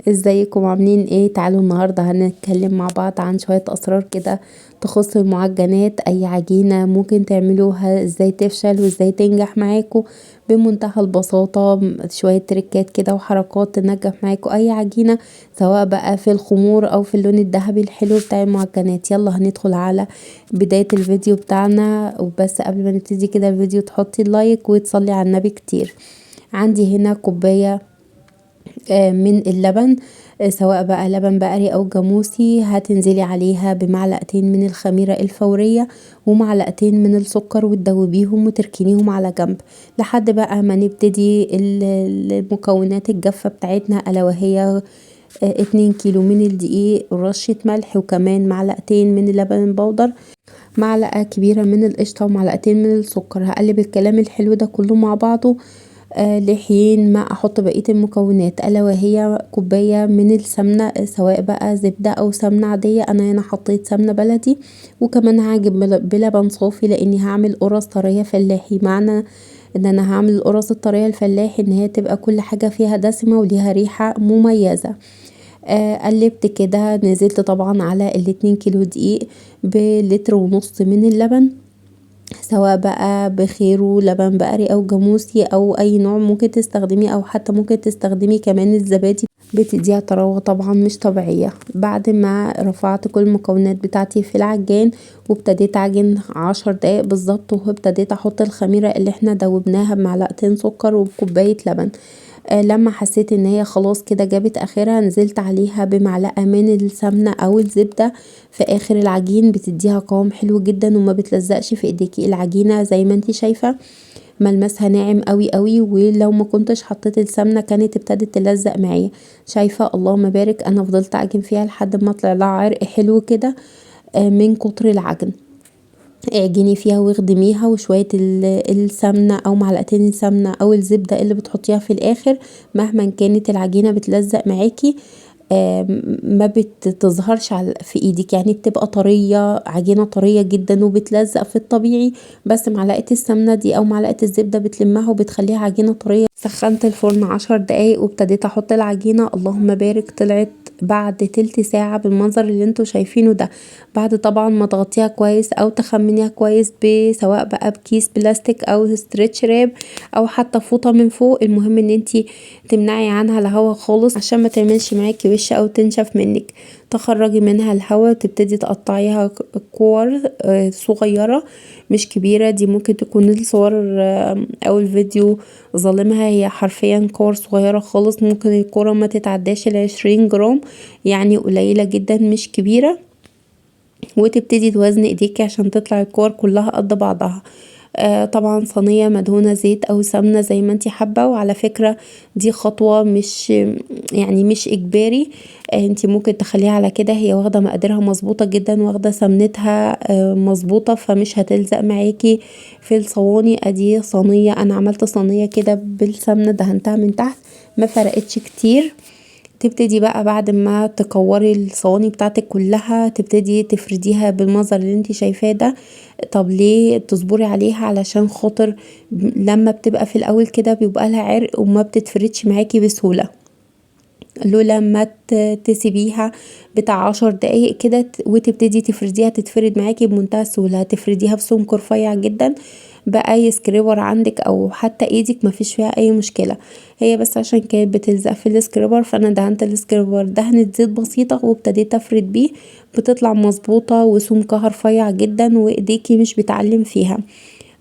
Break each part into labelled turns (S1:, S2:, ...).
S1: ازيكم عاملين ايه؟ تعالوا النهارده هنتكلم مع بعض عن شوية اسرار كده تخص المعجنات. اي عجينة ممكن تعملوها ازاي تفشل وازاي تنجح معاكم بمنتهى البساطة. شوية تريكات كده وحركات تنجح معاكم اي عجينة، سواء بقى في الخمور او في اللون الذهبي الحلو بتاع المعجنات. يلا هندخل على بداية الفيديو بتاعنا، وبس قبل ما نبتدي كده الفيديو تحطي اللايك وتصلي على النبي كتير. عندي هنا كوباية من اللبن، سواء بقى لبن بقري او جاموسي. هتنزلي عليها بمعلقتين من الخميرة الفورية ومعلقتين من السكر وتدوبيهم وتركنيهم على جنب لحد بقى ما نبتدي المكونات الجافة بتاعتنا، الا وهي 2 كيلو من الدقيق، رشة ملح، وكمان معلقتين من اللبن البودر، معلقة كبيرة من القشطة، ومعلقتين من السكر. هقلب الكلام الحلو ده كله مع بعضه لحين ما احط بقية المكونات، الا وهي كوباية من السمنة، سواء بقى زبدة او سمنة عادية. انا هنا حطيت سمنة بلدي، وكمان هعجب بلبن صافي لاني هعمل قرص طرية فلاحي. معنى ان انا هعمل القرص الطرية الفلاحي ان هي تبقى كل حاجة فيها دسمة وليها ريحة مميزة. قلبت كده، نزلت طبعا على ال2 كيلو دقيق بلتر ونص من اللبن، سواء بقى بخيره لبن بقري او جاموسي او اي نوع ممكن تستخدميه، او حتى ممكن تستخدمي كمان الزبادي، بتديها طراوة طبعا مش طبيعية. بعد ما رفعت كل المكونات بتاعتي في العجان وابتديت اعجن 10 دقايق بالظبط، وابتديت احط الخميرة اللي احنا دوبناها بمعلقتين سكر وبكوباية لبن. لما حسيت ان هي خلاص كده جابت اخرها، نزلت عليها بمعلقة من السمنة او الزبدة في اخر العجين، بتديها قوام حلو جدا وما بتلزقش في ايديكي. العجينة زي ما انتي شايفة ملمسها ناعم قوي قوي، ولو ما كنتش حطيت السمنة كانت ابتدت تلزق معايا. شايفة؟ اللهم بارك. انا فضلت اعجن فيها لحد ما طلع لها عرق حلو كده من كتر العجن. اعجني فيها واخدميها، وشوية السمنة او معلقتين السمنة او الزبدة اللي بتحطيها في الاخر مهما كانت العجينة بتلزق معاكي ما بتظهرش في ايدك، يعني بتبقى طرية، عجينة طرية جدا وبتلزق في الطبيعي، بس معلقة السمنة دي او معلقة الزبدة بتلمها وبتخليها عجينة طرية. سخنت الفرن 10 دقايق وابتديت احط العجينة. اللهم بارك، طلعت بعد تلت ساعة بالمنظر اللي انتوا شايفينه ده. بعد طبعا ما تغطيها كويس او تخمنيها كويس، سواء بقى بكيس بلاستيك او ستريتش راب او حتى فوطة من فوق. المهم ان انتي تمنعي عنها الهواء خالص عشان ما تعملش معاكي وش او تنشف منك. تخرجي منها الهواء وتبتدي تقطعيها كور صغيرة مش كبيرة. دي ممكن تكون الصور او الفيديو ظالمها، هي حرفيا كور صغيرة خالص، ممكن الكورة ما تتعداش 20 جرام، يعني قليلة جدا مش كبيرة. وتبتدي توازني ايديكي عشان تطلع الكور كلها قد بعضها. طبعا صينية مدهونة زيت او سمنة زي ما انتي حابة. وعلى فكرة دي خطوة مش يعني مش اجباري، انتي ممكن تخليها على كده، هي واخدة مقاديرها مظبوطة جدا، واخدة سمنتها مظبوطة، فمش هتلزق معاكي في الصواني. ادي صينية، انا عملت صينية كده بالسمنة دهنتها من تحت، ما فرقتش كتير. تبتدي بقى بعد ما تكوري الصواني بتاعتك كلها تبتدي تفرديها بالمنظر اللي انتي شايفاه ده. طب ليه؟ تصبري عليها علشان خاطر لما بتبقى في الاول كده بيبقى لها عرق وما بتتفردش معاكي بسهولة. لولا ما تسيبيها بتاع 10 دقايق كده وتبتدي تفرديها، تتفرد معاكي بمنتهى السهولة. هتفرديها بسمك رفيع جدا بأي سكريبر عندك او حتى ايدك، مفيش فيها اي مشكلة. هي بس عشان كانت بتلزق في السكريبر، فانا دهنت السكريبر دهنة زيت بسيطة وابتديت افرد بيه. بتطلع مظبوطة وسمكها رفيع جدا وايديكي مش بتعلم فيها.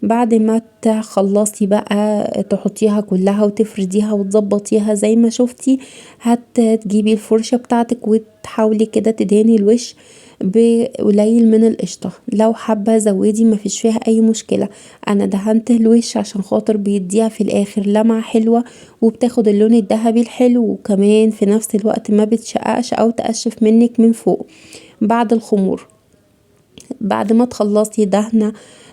S1: بعد ما تخلصي بقى تحطيها كلها وتفرديها وتظبطيها زي ما شفتي، هتجيبي الفرشة بتاعتك وتحاولي كده تدهني الوش بقليل من القشطة. لو حابة زودي مفيش فيها اي مشكلة. انا دهنت الوش عشان خاطر بيديها في الاخر لمعة حلوة وبتاخد اللون الذهبي الحلو، وكمان في نفس الوقت ما بتشققش او تقشف منك من فوق. بعد الخمور، بعد ما تخلصي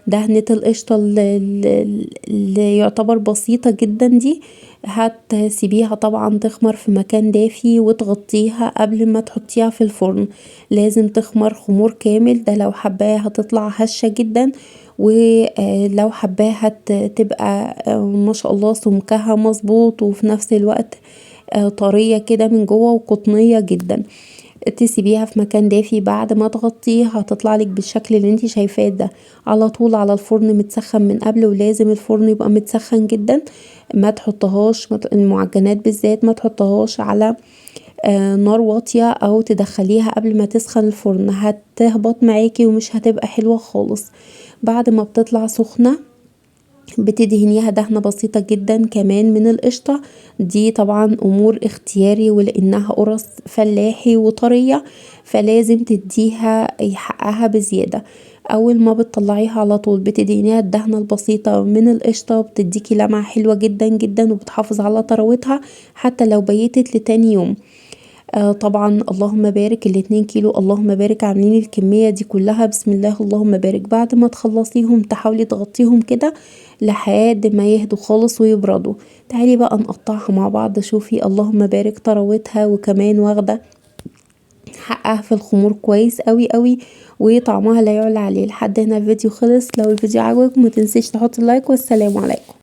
S1: دهنة القشطة اللي يعتبر بسيطة جدا دي، هتسيبيها طبعا تخمر في مكان دافي وتغطيها قبل ما تحطيها في الفرن. لازم تخمر خمور كامل، ده لو حباها هتطلع هشة جدا، ولو حباها تبقى ما شاء الله سمكها مظبوط، وفي نفس الوقت طرية كده من جوه وقطنية جدا. تسيبيها في مكان دافي، بعد ما تغطيها هتطلعلك بالشكل اللي انتي شايفاه ده. على طول على الفرن متسخن من قبل، ولازم الفرن يبقى متسخن جدا. ما تحطهاش المعجنات بالذات ما تحطهاش على نار واطية او تدخليها قبل ما تسخن الفرن، هتهبط معاكي ومش هتبقى حلوة خالص. بعد ما بتطلع سخنة بتدهنيها دهنة بسيطة جدا كمان من القشطة. دي طبعا امور اختياري، ولانها قرص فلاحي وطرية فلازم تديها حقها بزيادة. اول ما بتطلعيها على طول بتدهنيها الدهنة البسيطة من القشطة، بتديكي لمعة حلوة جدا جدا وبتحافظ على طراوتها حتى لو بيتت لتاني يوم. طبعا اللهم بارك ال2 كيلو، اللهم بارك عاملين الكمية دي كلها بسم الله اللهم بارك. بعد ما تخلصيهم تحاولي تغطيهم كده لحد ما يهدوا خالص ويبردوا. تعالي بقى نقطعها مع بعض. شوفي اللهم بارك طراوتها، وكمان واخدة حقها في الخمور كويس قوي قوي، وطعمها لا يعلى عليه. لحد هنا الفيديو خلص. لو الفيديو عجبك متنسيش تحطي لايك، والسلام عليكم.